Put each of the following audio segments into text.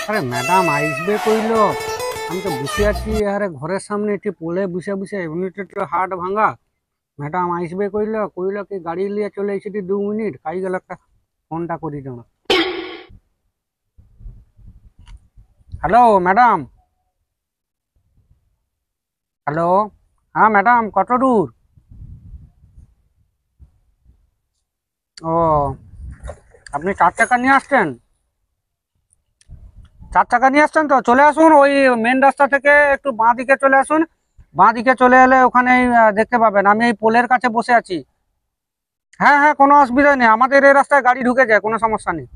আরে ম্যাডাম আসবে কইলো, আমি তো বসে আছি আরে ঘরের সামনে একটু পোলে বসে বসে এমনিতে তো হাট ভাঙা। ম্যাডাম আসবে কইলো কইলো কি গাড়ি নিয়ে চলে এসেছি 2 মিনিট কাই গেল একটা ফোনটা করি দাও। Hello madam. হ্যালো। হ্যাঁ ম্যাডাম, কত দূর? ও, আপনি 4 চাকা নিয়ে আসছেন? 4 চাকা নিয়ে আসছেন তো চলে আসুন, ওই মেন রাস্তা থেকে একটু বাঁ দিকে চলে আসুন। বাঁ দিকে চলে এলে ওখানে দেখতে পাবেন আমি এই পোলের কাছে বসে আছি। হ্যাঁ হ্যাঁ, কোনো অসুবিধা নেই, আমাদের এই রাস্তায় গাড়ি ঢুকে যায়, কোনো সমস্যা নেই।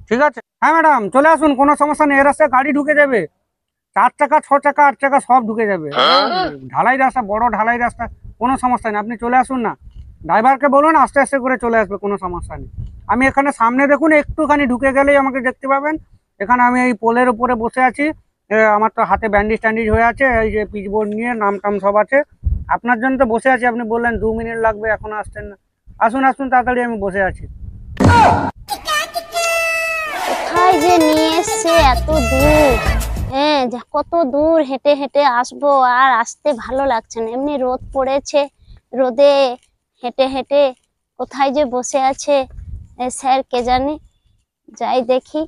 ঠিক আছে, হ্যাঁ ম্যাডাম চলে আসুন, কোনো সমস্যা নেই, এই রাস্তায় গাড়ি ঢুকে যাবে। 4 চাকা 6 চাকা 8 চাকা সব ঢুকে যাবে। ঢালাই রাস্তা, বড় ঢালাই রাস্তা, কোনো সমস্যা নেই, আপনি চলে আসুন না। ড্রাইভারকে বলুন আস্তে আস্তে করে চলে আসবে, কোনো সমস্যা নেই। আমি এখানে সামনে দেখুন, একটুখানি ঢুকে গেলেই আমাকে দেখতে পাবেন। এখানে আমি এই পোলের উপরে বসে আছি। আমার তো হাতে ব্যান্ডেজ ট্যান্ডেজ হয়ে আছে, এই যে পিচবোর্ড নিয়ে নাম টাম সব আছে। আপনার জন্য তো বসে আছি, আপনি বললেন 2 মিনিট লাগবে, এখনো আসছেন না। আসুন আসুন তাড়াতাড়ি, আমি বসে আছি। কোথায় যে নিয়ে এসছে এত দূর। হ্যাঁ, কত দূর হেঁটে হেঁটে আসবো, আর আসতে ভালো লাগছে না, এমনি রোদ পড়েছে। রোদে হেঁটে হেঁটে কোথায় যে বসে আছে স্যার কে জানে। যাই দেখি,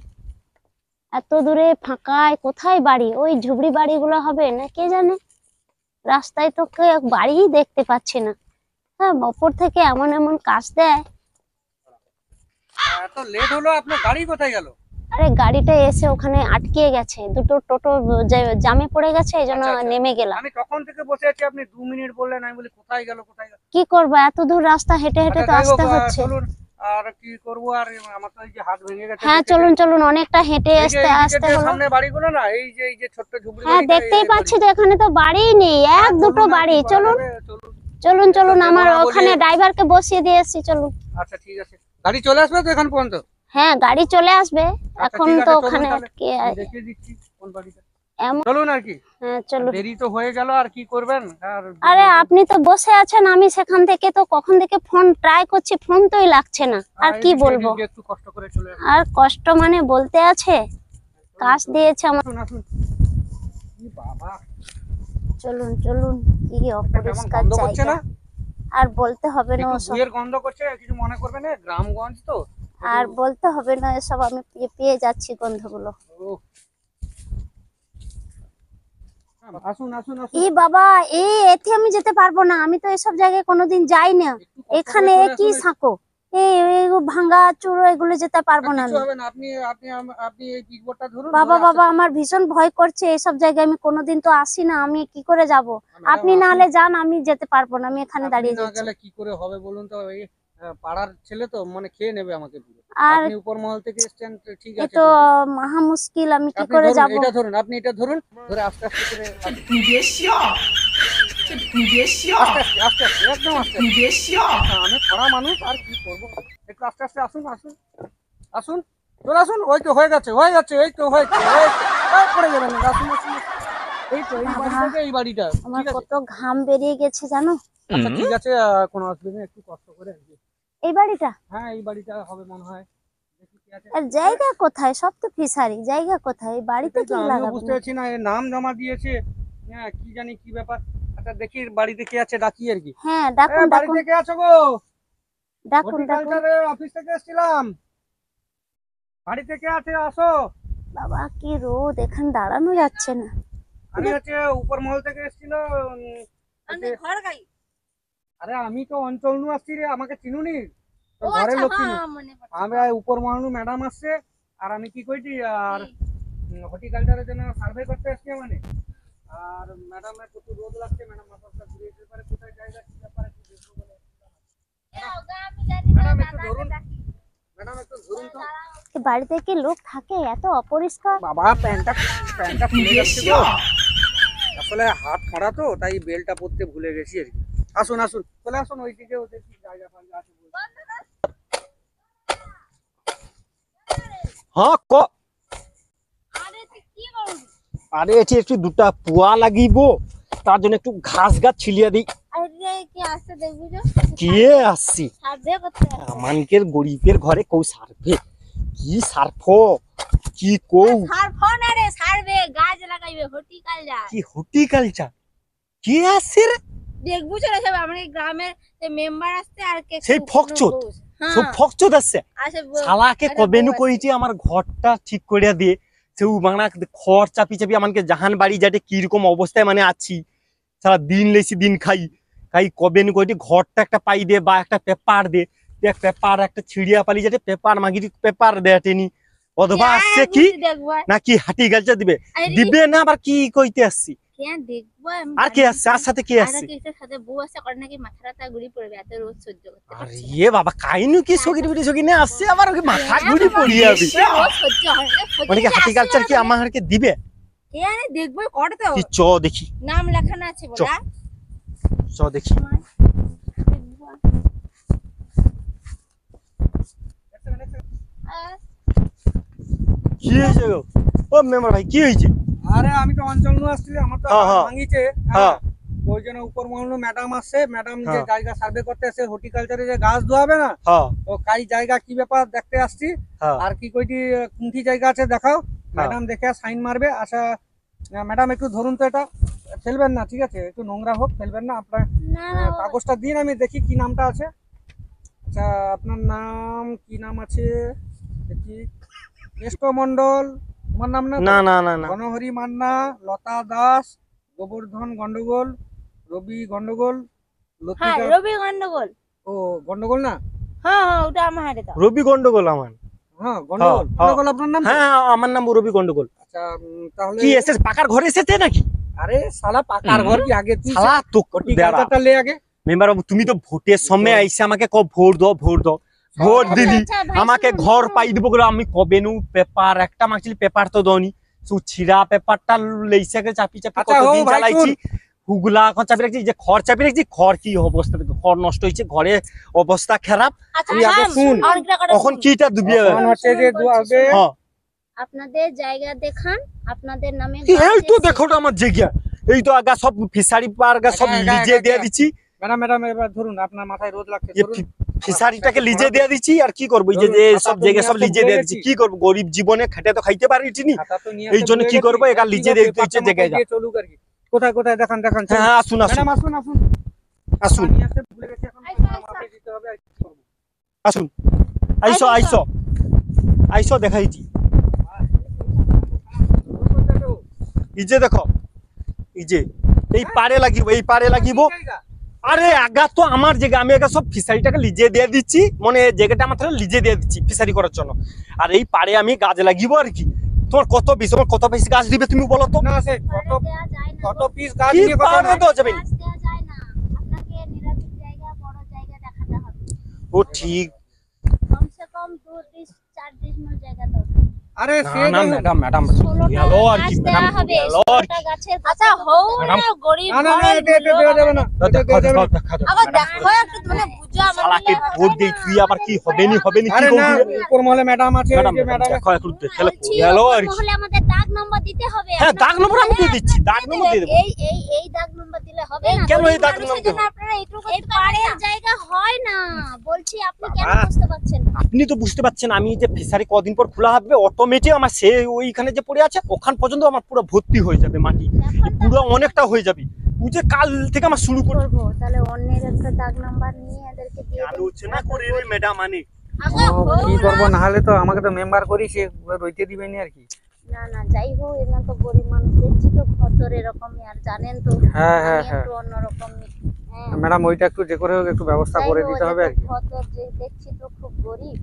এত দূরে ফাঁকায় কোথায় বাড়ি, ওই ঝুপড়ি বাড়িগুলো হবে না কে জানে। রাস্তায় তো কেউ বাড়িই দেখতে পাচ্ছি না। হ্যাঁ, ওপর থেকে এমন এমন কাজ দেয়। এত লেট হলো, আপনার গাড়ি কোথায় গেল? আরে গাড়িটা এসে ওখানে আটকে গেছে, দুটো টোটো জামে পড়ে গেছে, এই জন্য আচ্ছা আচ্ছা, নেমে গেলাম। আমি তখন থেকে বসে আছি, আপনি 2 মিনিট বললেন, আমি বলি কোথায় গেল কোথায় গেল। কি করবো, এত দূর রাস্তা হেঁটে হেঁটে আচ্ছা তো যাই হোক, আসতে হচ্ছে। চলুন। আর কি করবো, আর আমার তো এই যে হাত ভেঙে গেছে হ্যাঁ দেখেছেন। চলুন চলুন, অনেকটা হেঁটে এই যে আসতে এই দিকের আসতে যে হলো। সামনে বাড়িগুলো না, এই যে ছোট্ট ঝুপড়ি হ্যাঁ বাড়িটা, দেখতেই এই পাচ্ছি বাড়ি। তো এখানে তো বাড়িই নেই, হ্যাঁ এক দুটো চলুন, আর কি বাড়ি। করা চলুন যাবে, চলুন। চলুন এই তো চলুন, দেবো আমার না বলি। ওখানে ড্রাইভারকে বসিয়ে দিয়ে এসছি, চলুন। আচ্ছা ঠিক আছে, গাড়ি চলে আসবে তো এখান পর্যন্ত? হ্যাঁ গাড়ি চলে আসবে, আচ্ছা এখন ঠিক তো আছে, চলুন ওখানে তাহলে। আটকে আমি দেখিয়ে দিচ্ছি কোন বাড়িটা। এমন। চলুন আর কি। হ্যাঁ আর চলুন। দেরি তো হয়ে গেল, আর কি করবেন আর। আরে আপনি তো বসে আছেন, আমি সেখান থেকে তো কখন থেকে ফোন ট্রাই করছি, ফোন তোই লাগছে না, আর কি এদিকে বলবো। এদিকে একটু কষ্ট করে চলে আসুন। আর কষ্ট মানে বলতে আছে, কাজ দিয়েছে আমার। আসুন আসুন। কি বাবা, চলুন চলুন, কি এটা কেমন অপরিষ্কার গন্ধ করছে জায়গা। না? আর বলতে হবে না একটু ওসব। ধুয়ের গন্ধ করছে, কিছু মনে করবে না, গ্রামগঞ্জ তো আর একটু। বলতে হবে না এসব, আমি পেয়ে পেয়ে যাচ্ছি গন্ধগুলো। ও, আসুন আসুন আসুন। এই বাবা, এতে আমি যেতে পারবো না, আমি তো এসব জায়গায় কোনোদিন যাই না। একটু কষ্ট করে এখানে চলে কি আসুন। সাঁকো, এই ভাঙা চূড়ো এগুলো যেতে পারবো না কিছু আমি। হবে না, আপনি আপনি আপনি এই পিচবোর্ডটা ধরুন, বাবা ধরে আস্তে বাবা, আস্তে। আমার ভীষণ ভয় করছে, এসব জায়গায় আমি কোনোদিন তো আসি না, আমি কি করে যাব। ম্যাডাম আপনি না আসুন। হলে যান, আমি যেতে পারবো না, আমি এখানে আপনি দাঁড়িয়ে না যাচ্ছি। গেলে কি করে হবে বলুন তো, এই পাড়ার ছেলে তো মানে খেয়ে নেবে আমাকে পুরো। আর আপনি উপর মহল থেকে এসেছেন তো ঠিক এ আছে, তো কিন্তু মহা মুশকিল, আমি কি আপনি করে ধরুন, যাব। এটা ধরুন, আপনি এটা ধরুন, ধরে আস্তে আস্তে করে আস্তে আস্তে আস্তে আস্তে একদম আস্তে আস্তে। আমি পড়া মানুষ, আর কি করবো, একটু আস্তে আস্তে আসুন আসুন আসুন, চলে আসুন। ওই তো হয়ে গেছে হয়ে গেছে, এই তো হয়েছে হয়েছে। পড়ে যাবেন না, আসুন আসুন। এই তো এই বাবা, বাড়িটাকে, এই বাড়িটা আমার ঠিক আছে। কত ঘাম বেরিয়ে গেছে জানো। আচ্ছা ঠিক আছে, কোনো অসুবিধা নেই, একটু কষ্ট করে আর কি। এই বাড়িটা, হ্যাঁ এই বাড়িটা হবে মনে হয়, দেখি কি আছে। আর জায়গা কোথায়, সব তো ফিসারি, জায়গা কোথায়, এই বাড়িতে এটাই তো কি আমিও লাগাবে বুঝতে না। পারছি না, এর নাম জমা দিয়েছে। হ্যাঁ কি জানি কি ব্যাপার। আচ্ছা দেখি বাড়িতে কে আছে, ডাকি আর কি। হ্যাঁ ডাকুন ডাকুন, বাড়িতে কে আছো গো? ডাকুন ডাকুন। হর্টিকালচারের অফিস থেকে এসেছিলাম, বাড়িতে কে আছে আসো। বাবা কি রোদ, এখানে দাঁড়ানো যাচ্ছে না। আমি হচ্ছে উপর মহল থেকে এসেছিল। হচ্ছে- আরে আমি তো অঞ্চল নু আসছি রে, আমাকে চিনুনি? তোর ঘরের লোক চিনু। আমি উপর মহল ম্যাডাম আসছে, আর আমি কি কইছি, আর হর্টিকালচারের জন্য সার্ভে করতে এসছি মানে। আর ম্যাডামের প্রচুর রোদ লাগছে, ম্যাডাম মাথাটা ঘুরিয়ে যেতে পারে, কোথায় জায়গা কি ব্যাপারে কি দেখবো বলে। ম্যাডাম একটু ধরুন, ম্যাডাম একটু ধরুন তো। এ বাড়িতে কি লোক থাকে, এত অপরিষ্কার। বাবা প্যান্টটা প্যান্টটা খুলে যাচ্ছে গো, আসলে হাত খাড়া তো তাই বেলটা পরতে ভুলে গেছি আর কি। আসুন আসুন, চলে আসুন, ওই দিকে ওদের কি জায়গা ফায়গা আছে বলুন। হ্যাঁ ক। আরে এটি একটু দুটা পুয়া লাগিব, তার জন্য একটু ঘাস গাছ ছিলিয়ে দিই। কে আসছি আমানকের গরিবের ঘরে কৌ সার্ভে, কি সার্ফ কি কও সার ফোন আরে সারবে গাছ লাগাইবে হর্টিকালচার কি হর্টিকালচার কি আছে রে দেখবো চলে সব আমাদের গ্রামের যে মেম্বার আসছে আর কে সেই ফকচোদ সব ফকচোদ আছে আসে শালাকে আরে কবেনু বউ আছে। কইছি আমার ঘরটা ঠিক করিয়া দিয়ে সেও বাংলা খড় চাপি চাপি আমাকে জাহান বাড়ি যাতে কিরকম অবস্থায় মানে আছি সারা দিন লেছি দিন খাই খাই কবেনু কইটি ঘরটা একটা পাই দে বা একটা পেপার দে দেখ পেপার একটা ছিড়িয়া পালি যাতে পেপার মাগিরি পেপার দেটেনি অথবা আসছে কি দেখবো নাকি হর্টিকালচার দিবে আরে দিবে না আবার কি কইতে আসছি কেন দেখবো আমি আর কে জানি আসছে আর না। সাথে কে আর আসছে কিছু সাথে বউ আছে করে নাকি মাথাটা ঘুরি পড়বে এত রোদ সহ্য করতে আরে পারছি এ বাবা কাইনু কি সগির বিড়ি সগিনে আসছে আবার ওকে মাথা ঘুরি পড়ি যাবে না। রোদ সহ্য হয় না, সহ্য মানে কি করে হর্টিকালচার কি আসছে না আমাকে দিবে কে আরে দেখবো করে তো কি চ দেখি নাম লেখানো আছে চ। বলা চ দেখি দেখবো। আহ, কি হয়েছে গো ও মেম্বার ভাই কি হয়েছে আরে আমি তো অঞ্চল নু আসছি আমার তো হ্যাঁ, হ্যাঁ। ভাঙিছে হ্যাঁ তো ওই জন্য উপর মহল ম্যাডাম আসছে ম্যাডাম যে হ্যাঁ। জায়গা সার্ভে করতে আসছে হর্টিকালচারে যে গাছ ধোয়াবে না হ্যাঁ তো কাই জায়গা কি ব্যাপার দেখতে আসছি হ্যাঁ আর কি কইটি কোনটি জায়গা আছে দেখাও ম্যাডাম দেখে সাইন মারবে আচ্ছা ম্যাডাম একটু ধরুন তো এটা ফেলবেন না ঠিক আছে একটু নোংরা হোক ফেলবেন না আপনার না না কাগজটা দিন আমি দেখি কি নামটা আছে আচ্ছা আপনার নাম কি নাম আছে দেখি কেষ্ট মন্ডল তোমার নাম না তো? না না না না গণহরি মান্না লতা দাস গোবর্ধন গন্ডগোল রবি গন্ডগোল হ্যাঁ লতিকা রবি গন্ডগোল ও গন্ডগোল না হ্যাঁ হ্যাঁ ওটা আমার হাতে দাও রবি গন্ডগোল আমার হ্যাঁ গন্ডগোল হ্যাঁ। গন্ডগোল আপনার নাম তো? হ্যাঁ হ্যাঁ, আমার নাম রবি গন্ডগোল আচ্ছা তাহলে কি এসেছে পাকার ঘরে এসেছে নাকি আরে শালা পাকার ঘর কি আগে তুই শালা তো হর্টিকালচারটা লে আগে মেম্বার বাবু তুমি তো ভোটের সময় আইসে আমাকে কব ভোট দাও ভোট দাও ভোট আচ্ছা, দিলি আচ্ছা, ভাই, আমাকে শুনুন, ঘর শুনুন। পাই দিব বলে আমি কবেনু পেপার একটা মাগছিলি পেপার তো দনি সু ছিড়া পেপারটা লেইসাকে চাপি চাপি আচ্ছা, ও কতদিন ভাই, চালাইছি হুগুলা এখন চাপি রাখছি যে খড় চাপি রাখছি খড় কি অবস্থা খড় নষ্ট হয়েছে ঘরে অবস্থা খারাপ আচ্ছা তুই আগে শুন। তখন কিটা দুবিয়ে এখন হচ্ছে যে আগে হ্যাঁ আপনাদের জায়গা দেখান আপনাদের নামে কি গাছ এই তো এসে- দেখো তো আমার জায়গা এই তো আগা সব ফিশারি পার আগা সব আগা, আগা, লিজে আগা, দিয়ে আগা। দিচ্ছি ম্যাডাম ম্যাডাম এবার ধরুন আপনার মাথায় রোদ লাগছে ये ধরুন ফিশারিটাকে লিজে দিয়ে দিচ্ছি আর কি করবো এই যে যে সব জায়গায় সব লিজে দিয়ে দিচ্ছি কি করবো গরিব জীবনে খেটে তো খাইতে পারিনি খাতা তো নিয়ে এই আসতে জন্য ভুলে কি গেছি। করবো, একা কি লিজে করবো, দিয়ে দিতে পেপারটা হচ্ছে জায়গায় মাথায় দিয়ে চলুক আর কি কোথায় কোথায় দেখান দেখান হ্যাঁ হ্যাঁ আসুন আসুন ম্যাডাম আসুন আসুন আসুন নিয়ে আসতে ভুলে গেছি এখন আইসো, আইসো। মাথায় দিতে হবে আর কি করবো। আসুন আইসো আইসো আইসো দেখাইছি এই যে দেখো এই যে এই পারে লাগিব এই পারে লাগিব আরে আগা তো আমার জায়গা আমি আগা সব ফিশারিটাকে লিজে দিয়ে দিচ্ছি মানে জায়গাটা আমার তাহলে লিজে দিয়ে দিচ্ছি ফিশারি করার জন্য আর এই পারে আমি গাছ লাগিব আর কি তোমার কত পিস তোমার কত পিস গাছ দিবে তুমি বলো তো না সে পারে দেয়া যায় না কত গো। পিস গাছ কি নিয়ে কথা পারে না। দেওয়া যাবে না? গাছ দেয়া যায় না আপনাকে নিরাপদ জায়গা বড় জায়গা দেখাতে হবে ও ঠিক কমসে কম 2 4 ডিসমিল জায়গা দরকার আরে না সে না দেখুন। ম্যাডাম ম্যাডাম 16টা গেল আর কি গাছ দেয়া ম্যাডাম হবে গেল আর 16টা গাছের আচ্ছা হও ম্যাডাম। না গরিব না না না ঘরের এটা লোক দেওয়া যাবে না আমাদের- এটা দেওয়া যাবে না। আবার দেখো একটু মানে বুঝো আমার শালাকে মিলে ভোট দেই তুই আবার কি হবে নি কি আরে না করবি উপর মহলে ম্যাডাম আছে ম্যাডাম যে ম্যাডাম দেখো একটু দেখলে বলছি, গেল ওপর আর কি মহলে আমাদের দাগ নম্বর দিতে হবে হ্যাঁ আপনার- দাগ নম্বর আমি দিয়ে দিচ্ছি দাগ নম্বর দিয়ে দেবো এই দাগ নম্বর দিলে হবে না কেন এই গরিব দাগ মানুষের নম্বর জন্য দেবো? আপনারা এইটুকু এই পাড়ের জায়গা হয় না বলছি আপনি কেন বাবা। বুঝতে পারছেন না? আপনি তো বুঝতে পারছেন আমি যে ফিশারি কদিন পর খোলা হবে অটোমেটিক আমার সে ওইখানে যে পড়ে আছে ওখান পর্যন্ত আমার পুরো ভর্তি হয়ে যাবে মাটি এখন তো পুরো অনেকটা হয়ে যাবে ওই যে কাল থেকে আমার শুরু করে করবো তাহলে অন্যের একটা দাগ নাম্বার নিয়ে এদেরকে দিয়ে দেব। আলোচনা করে রে ম্যাডাম আনি আগে ও, হও কি না। করবো না হলে তো আমাকে তো মেম্বার করি সে রইতে দিবেনি আর কি না না যাই হোক এরা তো গরিব মানুষ দেখছি তো ভদ্র এরকমই আর জানেন তো হ্যাঁ, আমি হ্যাঁ, হ্যাঁ। একটু অন্যরকমই হ্যাঁ ম্যাডাম ওইটা একটু যে করে হোক একটু ব্যবস্থা যাই করে হোক, দিতে হবে ওদের আর কি ভদ্র যে দেখছি তো খুব গরিব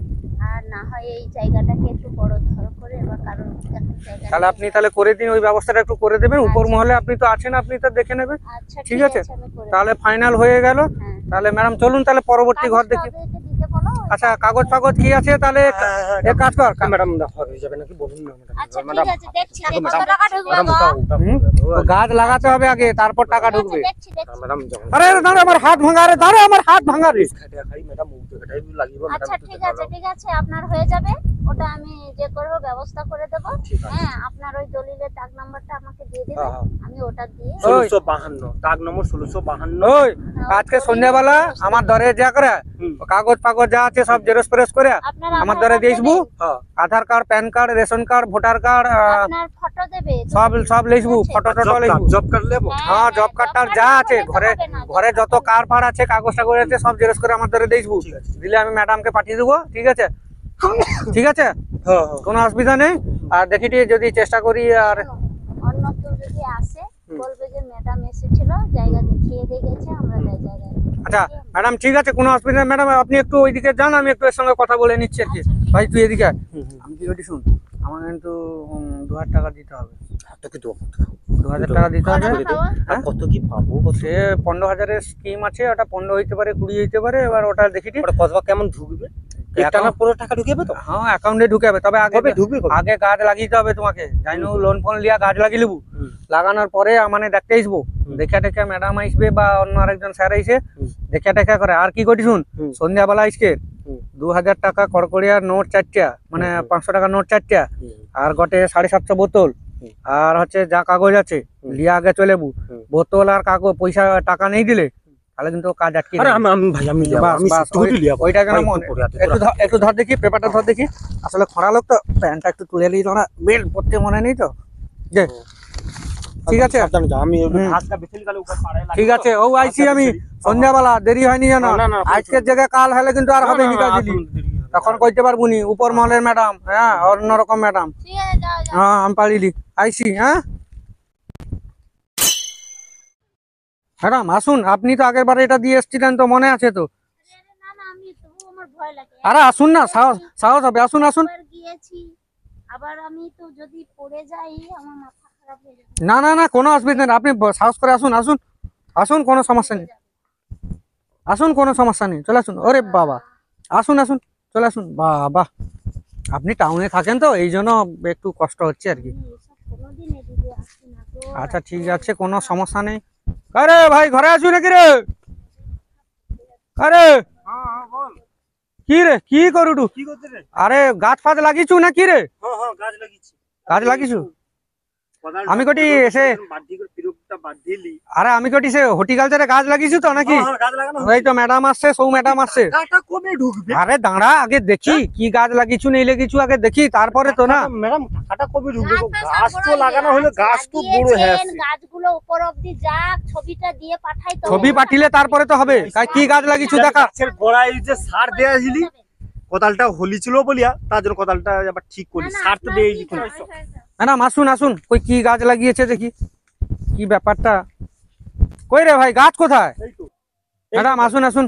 আর না হয় এই জায়গাটাকে একটু বড় ধর করে বা কারণ এখন জায়গা তাহলে নেই। আপনি তাহলে করে দিন ওই ব্যবস্থাটা একটু করে দেবেন উপর আচ্ছা। মহলে আপনি তো আছেন আপনি তো দেখে নেবেন আচ্ছা ঠিক ঠিক আছে? আছে আমি করে তাহলে ফাইনাল হয়ে গেল হ্যাঁ। তাহলে ম্যাডাম চলুন তাহলে পরবর্তী ঘর কাগজটা দেখি ওদেরকে দিতে বলো আচ্ছা কাগজ ফাগজ কি আছে তাহলে এক কাজ কর ম্যাডাম হয়ে যাবে নাকি বলুন না আচ্ছা ঠিক আছে দেখছি দেখো, দেখছি। কত টাকা ঢুকবে ম্যাডাম গো? হুম? তো গাছ লাগাতে হবে আগে তারপর টাকা ঠিক আছে, ঢুকবে দেখছি দেখছি ম্যাডাম আরে দাঁড়া আমার হাত ভাঙা রে দাঁড়া আমার হাত ভাঙা রে খাই ম্যাডাম লাগিব আচ্ছা ঠিক আছে আপনার হয়ে যাবে ওটা আমি যে করবো ব্যবস্থা করে দেবো। ঠিক আছে। হ্যাঁ, আপনার ওই দলিলের দাগ নাম্বারটা আমাকে দিয়ে দিবেন, হ্যাঁ, হ্যাঁ। আমি ওটা দিয়ে 1652 দাগ নম্বর 1652। ওই আজকে সন্ধ্যাবেলা আমার দরে যা করে হুম। কাগজ ফাগজ যা আছে সব জেরক্স ফেরক্স করে আপনার আমার আধার দরে কার্ড দিয়ে আসবো। দেবে, হ্যাঁ Aadhaar card, PAN card, ration card, voter card, আপনার ফটো দেবে, সব সব লিখবো, ঠিক আছে? ফটো টটো লিখবো। জব কার্ড নেবো। হ্যাঁ, জব কার্ড টার যা আছে ঘরে ঘরে যত কার্ড ফাড় আছে কাগজ টাগজ আছে সব জেরক্স করে আমার দরে দিয়ে আসবো। ঠিক আছে। দিলে আমি ম্যাডামকে পাঠিয়ে দেবো। ঠিক আছে, ঠিক আছে, হ্যাঁ হ্যাঁ। কোনো অসুবিধা নেই। আর দেখিটি যদি চেষ্টা করি আর অন্য কেউ যদি আসে বলবে যে ম্যাডাম এসেছিল, জায়গা দেখিয়ে দিয়ে গেছে, আমরা যাই জায়গায়। আচ্ছা ম্যাডাম, ঠিক আছে, কোনো অসুবিধা নেই ম্যাডাম। আপনি একটু ওইদিকে যান, আমি একটু এর সঙ্গে কথা বলে নিচ্ছি আর কি। ভাই তুই এদিকে আয়। আমি কি বলি শুন, আমার কিন্তু 2000 টাকা দিতে হবে। তোকে দেবো। 2000 টাকা দিতে হবে। কত টাকা? আর কত কি পাবো? সে 15,000-এর স্কিম আছে, ওটা 15 হইতে পারে, 20 হইতে পারে। এবার ওটা দেখিটি ওটা কত কেমন ঢুকবে? একটানা 15 টাকা ঢুকবে তো? হ্যাঁ, অ্যাকাউন্টে ঢুকে যাবে। তবে আগে কবে ঢুকবে কবে? আগে গাছ লাগিয়ে হবে তোমাকে। জানো লোন ফোন লিয়া গাছ লাগিয়ে নেবো। হুম। লাগানোর পরে মানে দেখতে আসবো, দেখে টেখে ম্যাডাম আসবে বা অন্য আরেকজন স্যার আইসে হুম। দেখে টেখে করে। আর কি করি শুন, হুম। সন্ধ্যাবেলা আজকে হুম। 2000 টাকা কড়কড়িয়ার নোট 4টা, মানে হুম। 500 টাকার নোট 4টা, আর গটে 750 বোতল, হুম। আর হচ্ছে যা কাগজ আছে হুম। লিয়া আগে চলে যাবো। হুম। বোতল আর কাগজ পয়সা টাকা নেই দিলে তাহলে কিন্তু কাজ আটকে আরে যাবে। আমি ভাই আমি যাবো, বাস, আমি বাস, ছুটি লিয়া ওইটা যেন মনে- একটু ধর দেখি, পেপারটা ধর দেখি। আসলে খরা লোক তো, প্যান্টটা একটু তুলে নিই, তোমরা বেল্ট পরতে মনে নেই তো। যে ঠিক আছে, সাবধানে যাও, আমি হুম। ঘাসটা বেছে গেলে উপর পাড়ায় লাগে ঠিক তো। আছে, ও আইছি আমি আচ্ছা, সন্ধ্যাবেলা, দেরি হয়নি যেন। না, না, আজকের জায়গায় কাল হলে কিন্তু আর হবে নিকাশ দিলি, তখন কইতে পারবো নি উপর মহলের ম্যাডাম, হ্যাঁ অন্যরকম ম্যাডাম। ঠিক আছে, যাও যাও। হ্যাঁ আমি পারিলি আইসি। হ্যাঁ ম্যাডাম আসুন, আপনি তো আগের বারে এটা দিয়ে এসেছিলেন তো, মনে আছে তো? না না, আমি তবু আমার ভয় লাগে। আরে আসুন না, সাহস সাহস হবে, আসুন আসুন। একবার গিয়েছি, আবার আমি তো যদি পড়ে যাই আমার মাথা খারাপ হয়ে যাবে। না না না, কোনো অসুবিধা নেই, আপনি সাহস করে আসুন, আসুন আসুন, কোনো সমস্যা নেই, আসুন, কোনো সমস্যা নেই, চলে আসুন। ওরে বাবা, আসুন আসুন, চলে আসুন। বাবা, আপনি টাউনে থাকেন তো এই জন্য একটু কষ্ট হচ্ছে আর কি। আমি এসব কোনোদিন এদিকে আসি না তো। আচ্ছা ঠিক আছে, কোনো সমস্যা নেই। আরে ভাই ঘরে আসু নাকি রে? আরে কি রে, কি করুটু? কি করতে রে? আরে গাছ ফাছ লাগিয়েছু না কি রে? হ্যাঁ হ্যাঁ, গাছ লাগিয়েছি। গাছ লাগিয়েছু? কোদালটা আমি কটি এসে বাদি করে পিরুকটা বাদ দিলি। আরে আমি কটি সে হর্টিকালচারে গাছ লাগিয়েছু তো নাকি? হ্যাঁ, হ্যাঁ, গাছ লাগানো এই তো ম্যাডাম আসছে, সৌ ম্যাডাম আসছে। টাকাটা কবে ঢুকবে? আরে দাঁড়া, আগে দেখি কি গাছ লাগিয়েছু নেই লাগিয়েছু, আগে দেখি তারপরে তো না। ম্যাডাম টাকাটা কবে ঢুকবে? গাছটা সব গাছ তো বড় লাগানো হয়ে হলো, আছে, গাছ তো বড় হয়ে লাগিয়েছেন, আছে। গাছগুলো উপর অব্দি যাক, ছবিটা দিয়ে পাঠাই তো। ছবি পাঠিলে তারপরে তো হবে। কি গাছ লাগিয়েছু দেখা। গাছের গোড়ায় যে সার দেয়া ছিলি, কোদালটা হলি ছিল বলিয়া তার জন্য কোদালটা আবার ঠিক করি, সার তো দিয়ে দিই। ম্যাডাম আসুন আসুন, কই কি গাছ লাগিয়েছে দেখি, কি ব্যাপারটা। কই রে ভাই, গাছ কোথায়? এই তো ম্যাডাম আসুন আসুন।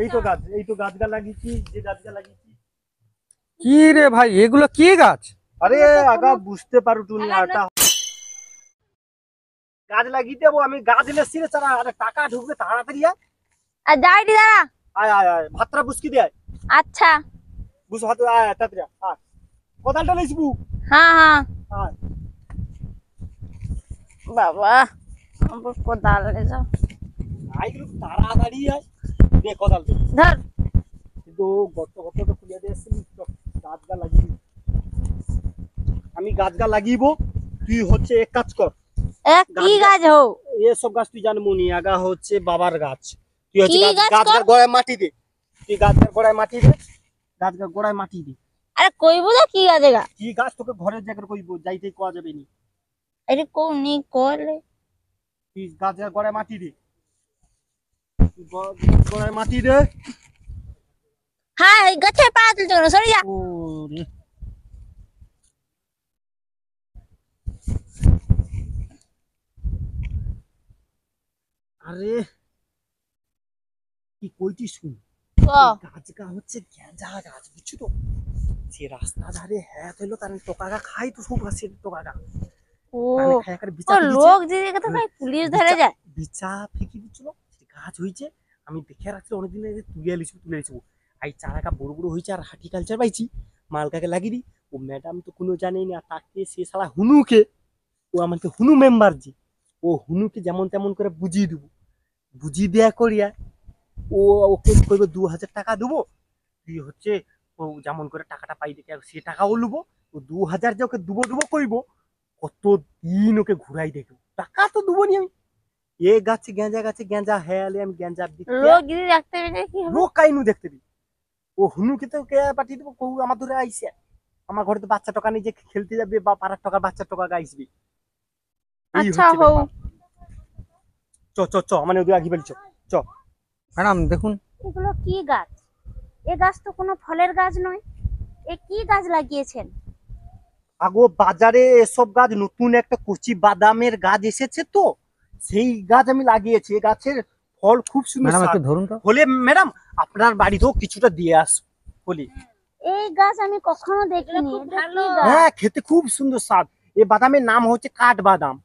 এই তো গাছ, এই তো গাছটা লাগিয়েছি, যে গাছটা লাগিয়েছি। কি রে ভাই, এগুলো কি গাছ? আরে আগা বুঝতে পারো তুমি, আটা গাছ লাগিয়ে দেবো আমি, গাছ এনে ছাড়া। আরে টাকা ঢুকবে তাড়াতাড়ি আয়। আর যাই দি দাঁড়া। আয় আয় আয়, ভাতটা বুসকি দিয়ে আয়। আচ্ছা, বুঝ হাতে আয় তাড়াতাড়ি আয়। কোদালটা নিসবু। হ্যাঁ হ্যাঁ। আয় বাবা, আমার কোদাল নিয়ে যাও। আয় কিন্তু তাড়াতাড়ি আয়। দে কোদাল দে। ধর। কিন্তু গত তো খুলে দিয়েছি, গাছটা লাগিয়ে দিই। আমি গাছটা লাগিয়েবো, তুই হচ্ছে এক কাজ কর। কি গাছ হো? এসব গাছ তুই জানবো নি, আগা হচ্ছে বাবার গাছ। তুই হচ্ছে কি গাছ গাছটার কর? গোড়ায় মাটি দে। তুই গাছটার গোড়ায় মাটি দে, গাছটার গোড়ায় মাটি দে। আরে কইবো না কি গাছ গা? কি গাছ তোকে ঘরের জায়গায় কইব, যাইতে কোয়া যাবে নি। আরে কোন নি করলে? তুই গাছের গোড়ায় মাটি দে, তুই গোড়ায় মাটি দে। হ্যাঁ, এই গাছে পা তুলছো না, সরে যা। ওরে আরে কি কইছিস শুন, গাছটা হচ্ছে গ্যাঁজা গাছ, বুঝছো তো? সে রাস্তা ধারে হ্যাঁ হইলো, কারণ টোকাগা খাই তো সব গাছের টোকাগা। ও, মানে খাই করে বিচা ও ফেকিছে, লোক যদি কথা ভাই পুলিশ ধরে যায়। বিচা ফেকি দিচ্ছিল। সে গাছ হইছে, আমি দেখে রাখছি অনেকদিন আগে, তুলে লিছু। এই চারাটা বড় বড় হয়েছে, আর হার্টিকালচার পাইছি, মালকাকে লাগিয়ে দিই। ও ম্যাডাম তো কোনো জানেই না, তাকে সে শালা হুনুকে, ও আমাকে হুনু মেম্বার জি, ও হুনুকে যেমন তেমন করে বুঝিয়ে দেবো। বুঝিয়ে দেয়া করিয়া ও ওকে কইবে 2000 টাকা দেবো, তুই হচ্ছে ও যেমন করে টাকাটা পাই দেখে সে টাকাও লুবো, ও 2000 যে ওকে দুবো দুবো কইবো, কতদিন ওকে ঘুরাই দেখবো, টাকা তো দুবো নি আমি। এ গাছে গেঁজা হেয়ালে আমি গেঁজা লোক যদি রাখতে পেরে কি হবে? লোক কাইনু দেখতে দিই, ও হুনুকে তো কে পাঠিয়ে দেবো, কৌ আমার ধরে আইসে আমার ঘরে তো বাচ্চা টাকা নিয়ে যে খেলতে যাবে বা পাড়ার টাকা বাচ্চার টাকা গাইসবি। এই আচ্ছা হচ্ছে হোক। ব্যাপার। চ চ চ মানে ওদের আগে বলছো। ম্যাডাম দেখুন, এগুলো কি গাছ? এ গাছ তো কোনো ফলের গাছ নয়। এ কি গাছ লাগিয়েছেন? আগো বাজারে এসব গাছ নতুন একটা কচি বাদামের গাছ এসেছে তো, সেই গাছ আমি লাগিয়েছি। এই গাছের ফল খুব সুন্দর ম্যাডাম একটু স্বাদ। ধরুন তো। হলে ম্যাডাম আপনার বাড়িতেও কিছুটা দিয়ে আস বলি। এই গাছ আমি কখনো দেখিনি। খুব এটা ভালো। কি গাছ? হ্যাঁ খেতে খুব সুন্দর স্বাদ। এই বাদামের নাম হচ্ছে কাঠ বাদাম।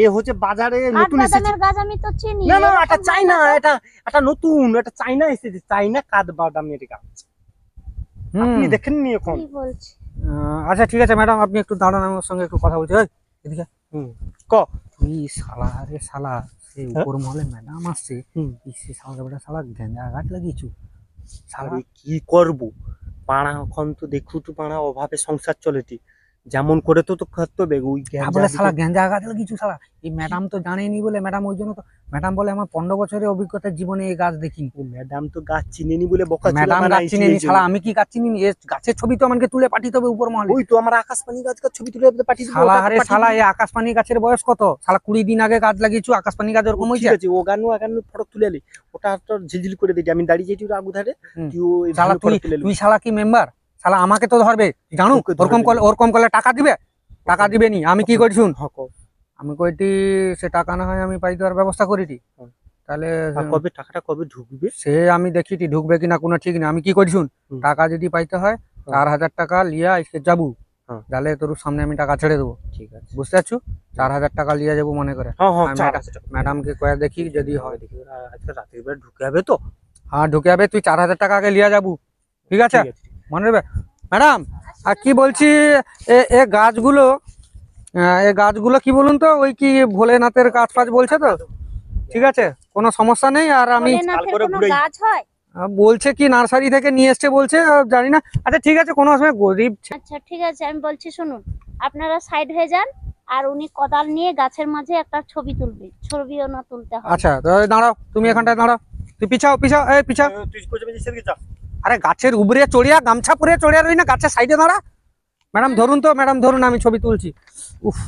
এ হচ্ছে বাজারে নতুন এসেছে। কাঠবাদামের গাছ আমি তো চিনি। না না এরকম এটা হয় চাইনা, না তো? এটা নতুন, এটা চাইনা এসেছে, চাইনা কাঠ বাদামের গাছ। আপনি দেখেননি এখন? কি বলছি? আচ্ছা ঠিক আছে ম্যাডাম, আপনি একটু দাঁড়ান, আমার সঙ্গে একটু কথা বলছি। ওই, এদিকে ক তুই শালা রে শালা, সেই হ্যাঁ? উপর মহলে ম্যাডাম আসছে, সে শালা বেটা শালা গেঁজা গাছ লাগিয়েছু শালা। আরে কি করব, পাড়া এখন তো দেখু তো পাড়া অভাবে সংসার চলেটি, যেমন করে তো করতে হবে ওই বলে শালা গেঁজা গাছ লাগিয়েছু শালা। এই ম্যাডাম তো জানেনি বলে, ম্যাডাম ওই জন্য তো ম্যাডাম বলে আমার 15 বছরের অভিজ্ঞতার জীবনে এই গাছ দেখিনি। ম্যাডাম তো গাছ চিনেনি বলে বকা ম্যাডাম গাছ চিনেনি শালা, আমি কি গাছ চিনি? এ গাছের ছবি তো আমাকে তুলে পাঠিয়ে হবে উপর মহলে। ওই তো আমার আকাশপানি গাছ ছবি তুলে পাঠিয়ে দেবো। শালা ওটা আরে পাঠিয়ে শালা, দিবি। এই আকাশপানি গাছের বয়স কত শালা? 20 দিন আগে গাছ লাগিয়েছু, আকাশপানি গাছ ওরকম ঠিক হয়েছে আছে, ও গানু ফটো তুলে আলি, ওটা তো ঝিলঝিল করে দিই, আমি দাঁড়িয়ে যেটি আগু ধারে, হুম। তুই ওই শালা ফটো তুলে তুই শালা কি মেম্বার শালা? আমাকে তো ধরবে জানো, তোকে ধরবে ওরকম করলে টাকা দিবে? টাকা দিবে নি? আমি কি করি শুন, হক। আমি কইটি সে টাকা না হয় আমি পাই দেওয়ার ব্যবস্থা করিটি। হুম। তাহলে আর কবে টাকাটা কবে ঢুকবে? সে আমি দেখিটি ঢুকবে কিনা কোনো ঠিক নেই। আমি কি করি শুন, হুম। টাকা যদি পাইতে হয় 4000 টাকা লিয়া এসে যাবো, হ্যাঁ। তাহলে তোর সামনে আমি টাকা ছেড়ে দেবো। ঠিক আছে, বুঝতে পারছো? 4000 টাকা লিয়া যাবো মনে করে। হ্যাঁ হ্যাঁ আমি চার এটা- আছে টাকা। ম্যাডামকে কয়ে দেখি যদি হয়। দেখি ওরা আজকে রাতের বেলা ঢুকে যাবে তো। হ্যাঁ ঢুকে যাবে, তুই 4000 টাকা আগে লিয়া যাবো, ঠিক আছে? ঠিক আছে। মনে রাখবে ম্যাডাম। আর কি বলছি, এ গাছগুলো এ গাছগুলো কি বলুন তো, ওই কি ভোলেনাথের গাছ ফাছ বলছে তো? ঠিক আছে, কোনো সমস্যা নেই। আর আমি ভোলেনাথের করে কোনো ঘুরাই। গাছ হয়? বলছে কি নার্সারি থেকে নিয়ে এসছে বলছে, জানি না। আচ্ছা ঠিক আছে, কোনো সময় গরিব আচ্ছা ঠিক আছে, আমি বলছি শুনুন, আপনারা সাইড হয়ে যান, আর উনি কোদাল নিয়ে গাছের মাঝে একটা ছবি তুলবে। ছবিও না তুলতে হবে। আচ্ছা তাহলে দাঁড়াও, তুমি এখানটায় দাঁড়াও, তুই পিছাও পিছাও, এই পিছাও। তুই কোচে বেজে সেদিকে যা। আরে গাছের উপরে চড়িয়া গামছা পরে চড়িয়া রই না, গাছের সাইডে দাঁড়া। ম্যাডাম ধরুন তো, ম্যাডাম ধরুন, আমি ছবি তুলছি। উফ,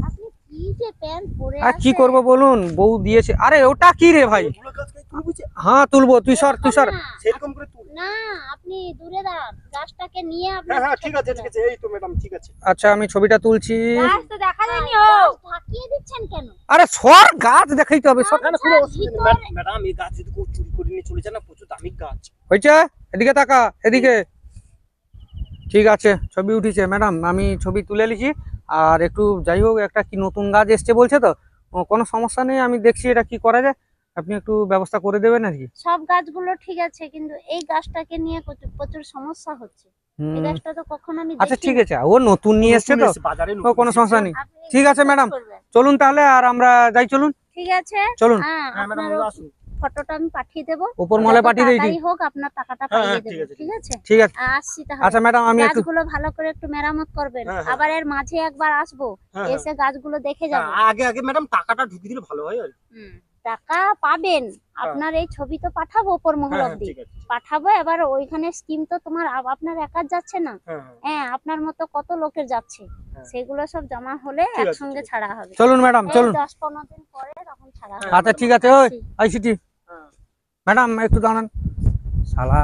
আপনি কি যে প্যান্ট পরে আর কি আছেন? করব বলুন, বউ দিয়েছে। আরে ওটা কি রে ভাই? ওগুলো গাছকে তুই বুঝে হ্যাঁ তুলবো, তুই সর তুই সর। না, সেরকম করে তুই। না আপনি দূরে দাঁড়ান, গাছটাকে নিয়ে আপনি হ্যাঁ হ্যাঁ ঠিক আছে ঠিক আছে, এই তো ম্যাডাম ঠিক আছে। আচ্ছা আমি ছবিটা তুলছি। গাছ তো দেখা যায়নি ও। ঢাকিয়ে দিচ্ছেন কেন? আরে সর, গাছ দেখাইতে হবে সর। না না কোনো আচ্ছা, অসুবিধা ভিতরে- নেই ম্যাডাম, এই গাছ যদি কেউ চুরি করে নিয়ে চলে যায় না, প্রচুর দামি গাছ। হয়েছে, এদিকে তাকা, এদিকে। ঠিক আছে, ছবি উঠিছে ম্যাডাম, আমি ছবি তুলে নিছি। আর একটু যাই হোক, একটা কি নতুন গাছ এসছে বলছে তো, কোনো সমস্যা নেই, আমি দেখছি এটা কি করা যায়। আপনি একটু ব্যবস্থা করে দেবেন আর কি। সব গাছগুলো ঠিক আছে, কিন্তু এই গাছটাকে নিয়ে প্রচুর সমস্যা হচ্ছে। এই গাছটা তো কখনো আমি আচ্ছা দেখিনি। ঠিক আছে, ও নতুন নিয়ে এসছে তো, বাজারে ও কোনো সমস্যা নেই। আপনি ঠিক আছে কি ম্যাডাম, করবেন? চলুন তাহলে, আর আমরা যাই, চলুন ঠিক আছে, চলুন। হ্যাঁ হ্যাঁ ম্যাডাম আপনার আসুন। ফটোটা আমি পাঠিয়ে দেবো। উপর মহলে যত পাঠিয়ে দিয়েছি। তাড়াতাড়ি হোক আপনার টাকাটা হ্যাঁ, পাঠিয়ে হ্যাঁ, ঠিক দেবো। আছে, ঠিক আছে, ঠিক আছে। আসছি তাহলে। আচ্ছা ম্যাডাম, আমি একটু গাছগুলো ভালো করে একটু মেরামত করবেন। হ্যাঁ, হ্যাঁ। আবার এর মাঝে একবার আসবো, হ্যাঁ, এসে গাছগুলো দেখে হ্যাঁ, যাবো। আগে আগে ম্যাডাম টাকাটা ঢুকিয়ে দিলে ভালো হয় আর কি। টাকা পাবেন, আপনার এই ছবি তো পাঠাবো উপর মহল হ্যাঁ, অব্দি ঠিক আছে। পাঠাবো। এবার ওইখানে স্কিম তো তোমার আপনার একার যাচ্ছে না, হ্যাঁ, হ্যাঁ, হ্যাঁ আপনার মতো কত লোকের যাচ্ছে। হ্যাঁ। সেগুলো সব জমা হলে ঠিক আছে, একসঙ্গে ঠিক আছে। ছাড়া হবে। চলুন ম্যাডাম, এই চলুন। 10-15 দিন পরে তখন ছাড়া হবে। আচ্ছা ঠিক আছে, ওই আসি। আইসিটি হ্যাঁ। ম্যাডাম একটু দাঁড়ান। শালা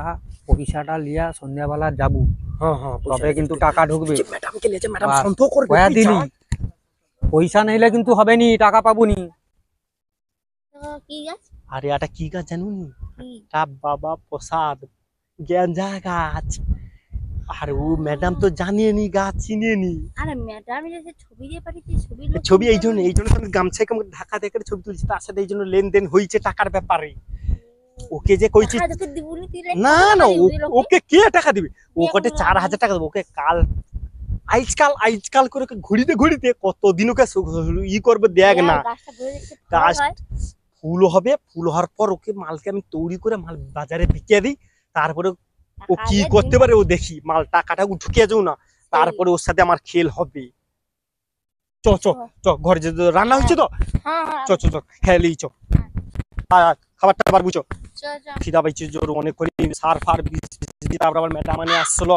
পয়সাটা লিয়া সন্ধ্যাবেলা যাবো, হ্যাঁ, হ্যাঁ, তবে কিন্তু টাকা ঢুকবে। ম্যাডামকে লিয়েছে, ম্যাডাম বাস, সন্দেহ করবে। কয়া তুই দিলি, যা। পয়সা নিলে কিন্তু হবে নি, টাকা পাবো নি। তো কি গাছ? আরে এটা কি গাছ জানুন? কি? তা বাবা প্রসাদ গেঞ্জা গাছ। আর ও ম্যাডাম তো জানিয়ে গাছ চিনেনি। আরে ম্যাডাম যে ছবি দিয়ে পাঠিয়েছি, ছবি এই জন্য আমি গামছায় কেমন ঢাকা দেখে ছবি তুলছি, তার সাথে এই জন্য লেনদেন হয়েছে টাকার ব্যাপারে। ওকে যে কইছি না না ওকে কে টাকা দিবে, ও কটে 4000 টাকা দেবো ওকে। কাল আজকাল করে ওকে ঘুরিতে ঘুরিতে কতদিন ওকে ই করবে দেখ না। গাছ ফুল হবে, ফুল হওয়ার পর ওকে মালকে আমি তৈরি করে মাল বাজারে বিকিয়ে দিই, তারপরে ও কি করতে পারে ও দেখি, মাল টাকাটা ঢুকিয়ে যাও না, তারপরে ওর সাথে আমার খেল হবে। চ চ চ, ঘরে যে রান্না হচ্ছে তো, হ্যাঁ হ্যাঁ চ চ চ খেলেই চ। খাবারটা আবার বুঝো, চল চল। খিদা পাইছে জোর অনেক করে, সার ফার তারপর আবার ম্যাডাম মানে আসলো,